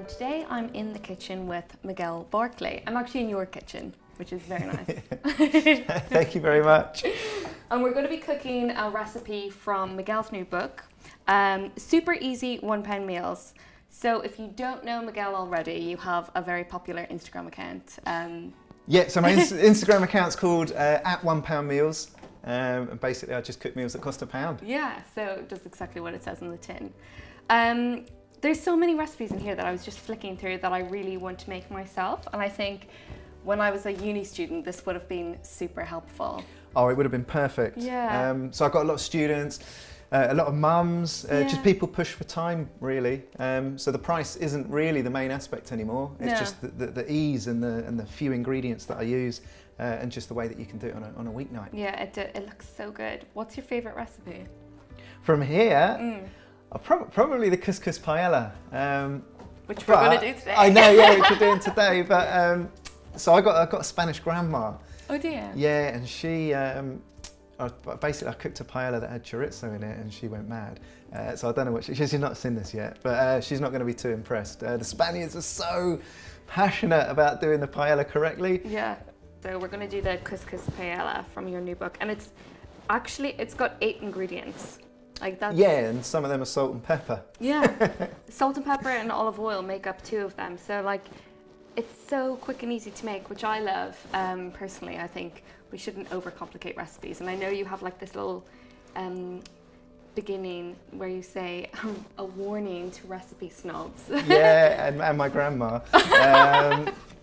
today I'm in the kitchen with Miguel Barclay. I'm actually in your kitchen, which is very nice. Thank you very much. And we're going to be cooking a recipe from Miguel's new book, Super Easy £1 Meals. So if you don't know Miguel already, you have a very popular Instagram account. Yeah, so my Instagram account's called at £1 Meals. And basically I just cook meals that cost £1. Yeah, so it does exactly what it says on the tin. There's so many recipes in here that I was just flicking through that I really want to make myself, and I think when I was a uni student this would have been super helpful. Oh, it would have been perfect. Yeah. So I've got a lot of students, a lot of mums, just people push for time really. So the price isn't really the main aspect anymore. It's just the ease and the few ingredients that I use and just the way that you can do it on a weeknight. Yeah, it looks so good. What's your favourite recipe? From here, probably the couscous paella. Which we're going to do today. I know, yeah, which we're doing today. But so I got a Spanish grandma. Oh dear. Yeah, and she basically I cooked a paella that had chorizo in it, and she went mad. So I don't know what she's not seen this yet, but she's not going to be too impressed. The Spaniards are so passionate about doing the paella correctly. Yeah. So we're going to do the couscous paella from your new book, and it's got 8 ingredients. Like that. Yeah, and some of them are salt and pepper. Yeah, salt and pepper and olive oil make up 2 of them. So like, it's so quick and easy to make, which I love. Personally, I think we shouldn't overcomplicate recipes. And I know you have like this little beginning where you say a warning to recipe snobs. Yeah, and my grandma.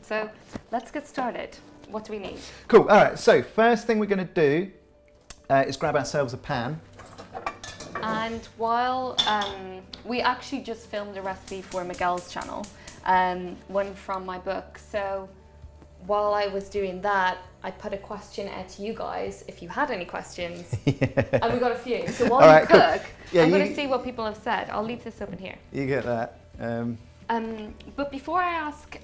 So let's get started. What do we need? Cool. All right. So first thing we're going to do is grab ourselves a pan. And while we actually just filmed a recipe for Miguel's channel, one from my book. So while I was doing that, I put a question out to you guys if you had any questions, and we got a few. So while you cook, cool. I'm going to see what people have said. I'll leave this open here. You get that. But before I ask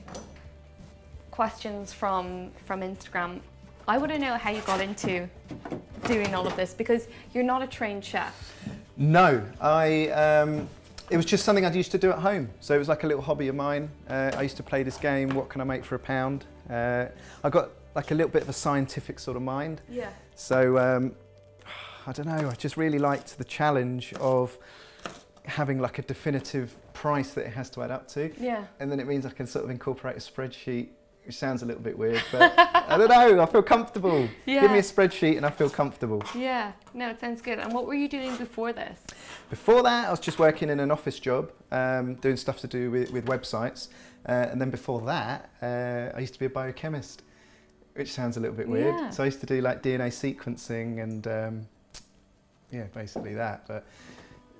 questions from Instagram, I want to know how you got into doing all of this, because you're not a trained chef. No, it was just something I used to do at home. So it was like a little hobby of mine. I used to play this game, what can I make for £1? I got like a little bit of a scientific sort of mind. Yeah. So I don't know, I just really liked the challenge of having like a definitive price that it has to add up to. Yeah. And then it means I can sort of incorporate a spreadsheet, which sounds a little bit weird, but I don't know, I feel comfortable. Yeah. Give me a spreadsheet and I feel comfortable. Yeah, no, it sounds good. And what were you doing before this? Before that, I was just working in an office job, doing stuff to do with websites. And then before that, I used to be a biochemist, which sounds a little bit weird. Yeah. So I used to do like DNA sequencing and yeah, basically that. But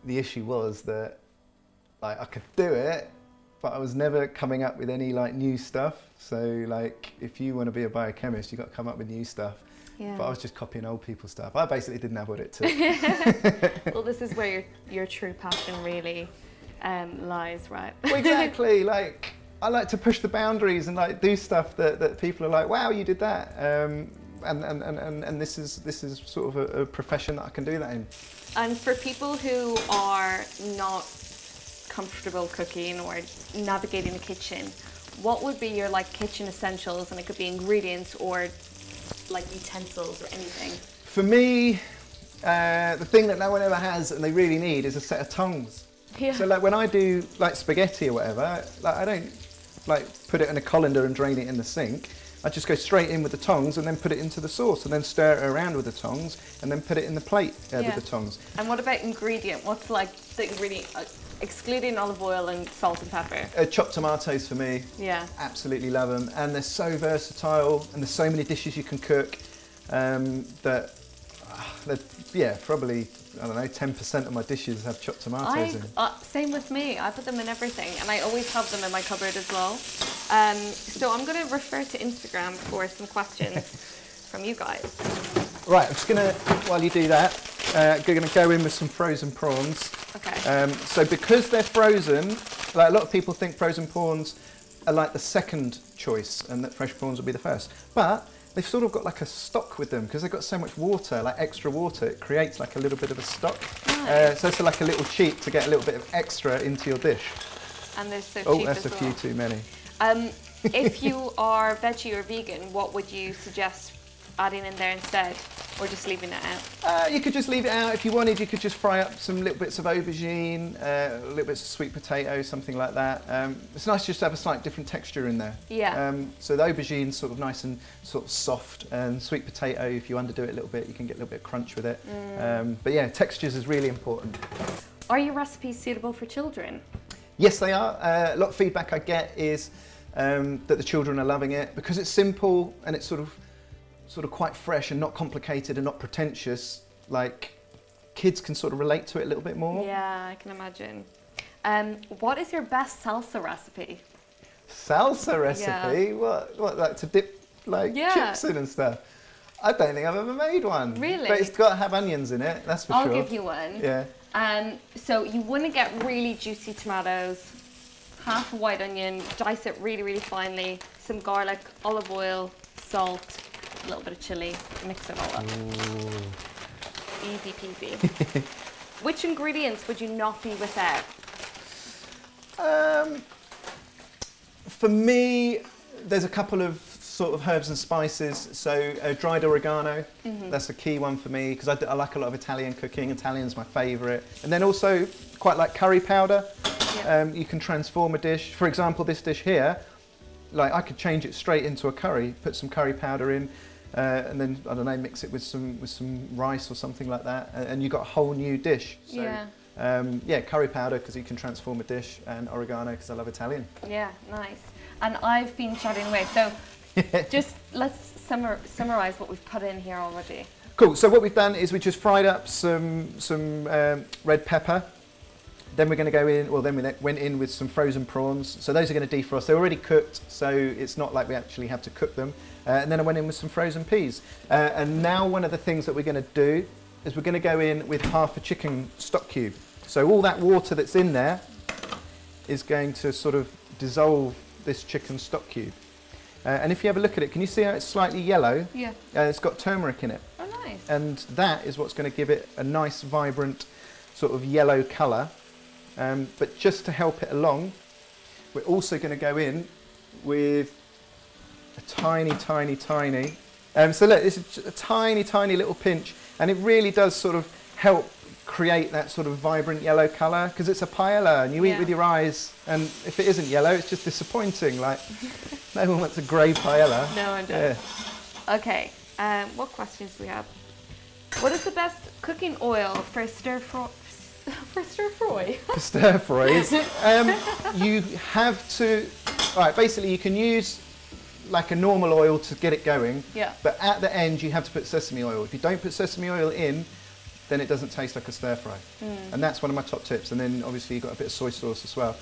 the issue was that like I could do it, but I was never coming up with any like new stuff. So like, if you want to be a biochemist, you've got to come up with new stuff. Yeah. But I was just copying old people's stuff. I basically didn't have what it took. Well, this is where your true passion really lies, right? Well, exactly. Like, I like to push the boundaries and like do stuff that people are like, wow, you did that. And this is sort of a profession that I can do that in. And for people who are not comfortable cooking or navigating the kitchen, what would be your like kitchen essentials? And it could be ingredients or like utensils or anything. For me, the thing that no one ever has and they really need is a set of tongs. Yeah. So like when I do like spaghetti or whatever, like I don't like put it in a colander and drain it in the sink. I just go straight in with the tongs and then put it into the sauce and then stir it around with the tongs and then put it in the plate with the tongs. And what about ingredient? What's like the ingredient, excluding olive oil and salt and pepper? Chopped tomatoes for me. Yeah. Absolutely love them. And they're so versatile and there's so many dishes you can cook that, yeah, probably, I don't know, 10% of my dishes have chopped tomatoes in. Same with me. I put them in everything, and I always have them in my cupboard as well. So I'm going to refer to Instagram for some questions from you guys. Right, I'm just going to, while you do that, going to go in with some frozen prawns. Okay. So because they're frozen, like a lot of people think frozen prawns are like the second choice and that fresh prawns will be the first. But they've sort of got like a stock with them because they've got so much water, like extra water, it creates like a little bit of a stock. Nice. So it's like a little cheat to get a little bit of extra into your dish. And they're so Oh, cheap that's as a few well. too many. If you are veggie or vegan, what would you suggest adding in there instead, or just leaving it out? You could just leave it out. If you wanted, you could just fry up some little bits of aubergine, little bits of sweet potato, something like that. It's nice just to have a slight different texture in there. Yeah. So the aubergine's sort of nice and sort of soft, and sweet potato, if you underdo it a little bit, you can get a little bit of crunch with it. But yeah, textures is really important. Are your recipes suitable for children? Yes, they are. A lot of feedback I get is that the children are loving it because it's simple and it's sort of quite fresh and not complicated and not pretentious. Like, kids can sort of relate to it a little bit more. Yeah, I can imagine. What is your best salsa recipe? Salsa recipe? Yeah. What, like to dip like chips in and stuff? I don't think I've ever made one. Really? But it's got to have onions in it, that's for sure. I'll give you one. Yeah. So you want to get really juicy tomatoes, half a white onion, dice it really, really finely, some garlic, olive oil, salt, a little bit of chili, mix it all up. Ooh. Easy peasy. Which ingredients would you not be without? For me, there's a couple of sort of herbs and spices. So dried oregano, that's a key one for me because I like a lot of Italian cooking. Italian's my favourite. And then also quite like curry powder. Yeah. You can transform a dish. For example, this dish here, like I could change it straight into a curry, put some curry powder in, and then, I don't know, mix it with some rice or something like that, and you've got a whole new dish. So, yeah, curry powder because you can transform a dish, and oregano because I love Italian. Yeah, nice. And I've been chatting away, so just let's summarise what we've put in here already. Cool, so what we've done is we just fried up some red pepper. Then we're going to go in, well then we went in with some frozen prawns. So those are going to defrost. They're already cooked, so it's not like we actually have to cook them. And then I went in with some frozen peas. And now one of the things that we're going to do is we're going to go in with half a chicken stock cube. So all that water that's in there is going to sort of dissolve this chicken stock cube. And if you have a look at it, can you see how it's slightly yellow? Yeah. It's got turmeric in it. Oh, nice. And that is what's going to give it a nice, vibrant sort of yellow colour. But just to help it along, we're also going to go in with a tiny, tiny, tiny. So look, this is a tiny, tiny little pinch, and it really does sort of help create that sort of vibrant yellow colour because it's a paella and you eat with your eyes, and if it isn't yellow, it's just disappointing. Like, no one wants a grey paella. No one does. Yeah. Okay, what questions do we have? What is the best cooking oil for stir fry? For stir fry? For stir fries, you have to, right, basically you can use like a normal oil to get it going, but at the end you have to put sesame oil. If you don't put sesame oil in, then it doesn't taste like a stir fry. And that's one of my top tips. And then obviously you've got a bit of soy sauce as well.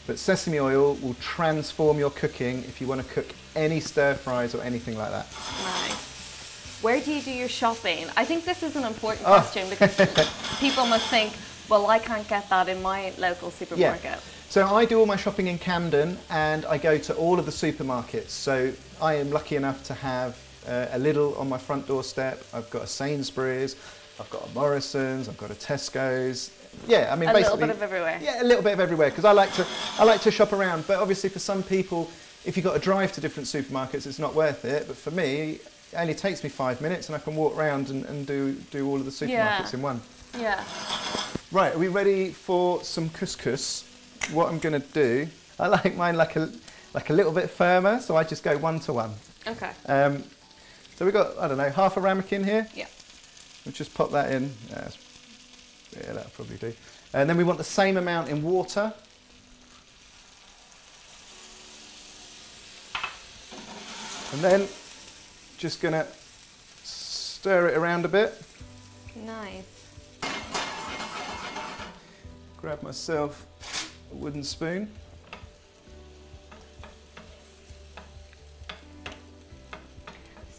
But sesame oil will transform your cooking if you want to cook any stir fries or anything like that. Nice. Where do you do your shopping? I think this is an important question because people must think, well, I can't get that in my local supermarket. Yeah. So I do all my shopping in Camden and I go to all of the supermarkets. So I am lucky enough to have a Lidl on my front doorstep. I've got a Sainsbury's, I've got a Morrison's, I've got a Tesco's. Yeah, I mean, basically, a little bit of everywhere. Yeah, a little bit of everywhere because I like to shop around. But obviously, for some people, if you've got to drive to different supermarkets, it's not worth it. But for me, it only takes me 5 minutes, and I can walk around and do all of the supermarkets in one. Yeah. Right, are we ready for some couscous? What I'm going to do, I like mine like a little bit firmer, so I just go 1 to 1. Okay. So we've got, I don't know, half a ramekin here. Yeah. We'll just pop that in. Yeah, that'll probably do. And then we want the same amount in water. And then just going to stir it around a bit. Nice. Grab myself a wooden spoon.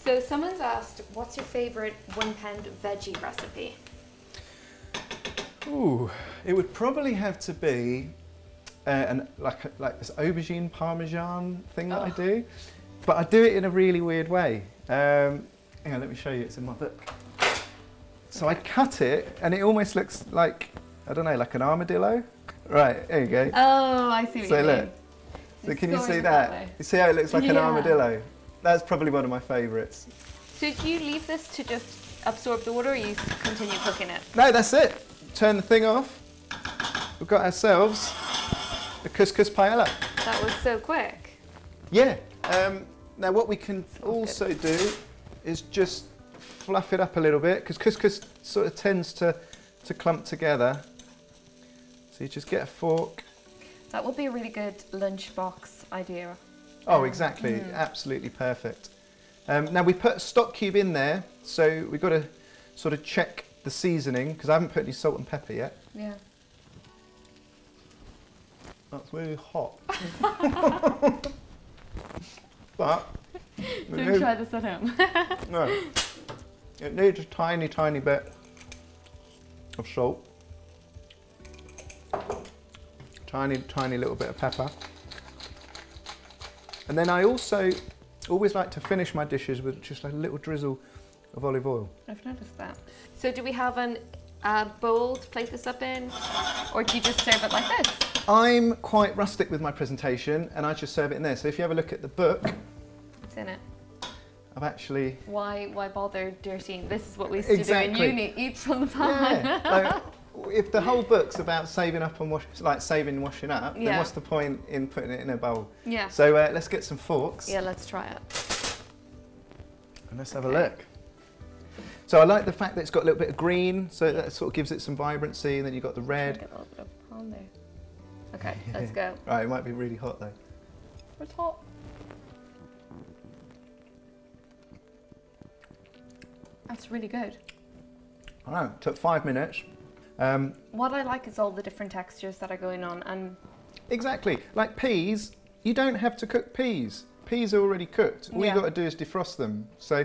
So someone's asked, what's your favourite £1 veggie recipe? Ooh, it would probably have to be like this aubergine parmesan thing that I do, but I do it in a really weird way. Hang on, let me show you. It's in my book. So I cut it, and it almost looks like, I don't know, like an armadillo. Right, there you go. Oh, I see what So you look, mean. so can you Scoring see it that? way. You see how it looks like an Yeah. armadillo? That's probably one of my favourites. So do you leave this to just absorb the water, or you continue cooking it? No, that's it. Turn the thing off. We've got ourselves a couscous paella. That was so quick. Yeah. Now what we can also do is just fluff it up a little bit, because couscous sort of tends to clump together. So you just get a fork. That would be a really good lunchbox idea. Oh, exactly. Absolutely perfect. Now we put a stock cube in there, so we've got to sort of check the seasoning, because I haven't put any salt and pepper yet. Yeah. That's really hot. But Don't try this at home. no, it needs a tiny, tiny bit of salt. Tiny, tiny little bit of pepper. And then I also always like to finish my dishes with just a little drizzle of olive oil. I've noticed that. So do we have a bowl to place this up in, or do you just serve it like this? I'm quite rustic with my presentation, and I just serve it in there. So if you have a look at the book, What's in it? I've actually... Why bother dirtying? This is what we used to Exactly. do in uni, eat from the pan. Yeah, like, if the whole book's about saving up and saving and washing up, then Yeah. what's the point in putting it in a bowl? Yeah. So let's get some forks. Yeah, let's try it. And let's have a look. So I like the fact that it's got a little bit of green, so that sort of gives it some vibrancy, and then you've got the red. Get a little bit of palm there. Okay, let's go. Right, it might be really hot though. It's hot. That's really good. I know, it took 5 minutes. What I like is all the different textures that are going on, and Exactly, like peas, you don't have to cook peas. Peas are already cooked. All Yeah. you've got to do is defrost them. So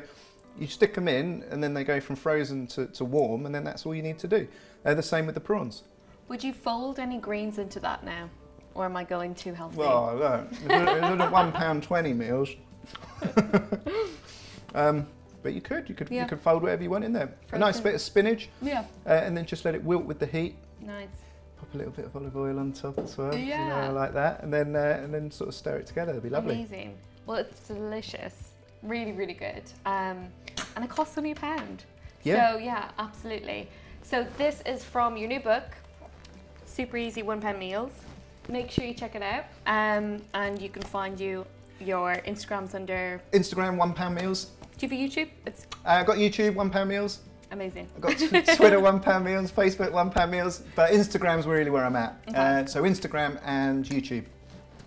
you stick them in, and then they go from frozen to warm, and then that's all you need to do. The same with the prawns. would you fold any greens into that now? Or am I going too healthy? Well, look, it's £1.20 meals. But you could fold whatever you want in there. A nice Frozen. bit of spinach, Yeah. and then just let it wilt with the heat. Nice. Pop a little bit of olive oil on top as well, Yeah. like that, and then sort of stir it together. It'll be lovely. Amazing. Well, it's delicious. Really, really good. And it costs only £1. Yeah. So yeah, absolutely. So this is from your new book, Super Easy £1 Meals. Make sure you check it out. And you can find your Instagrams under... Instagram, £1 meals. Do you have a YouTube? It's I've got YouTube, £1 meals. amazing. I've got Twitter, £1 meals, Facebook, £1 meals, but Instagram's really where I'm at. Okay. So Instagram and YouTube.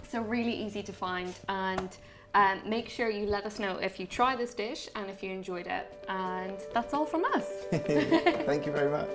So really easy to find, and make sure you let us know if you try this dish and if you enjoyed it. And that's all from us. Thank you very much.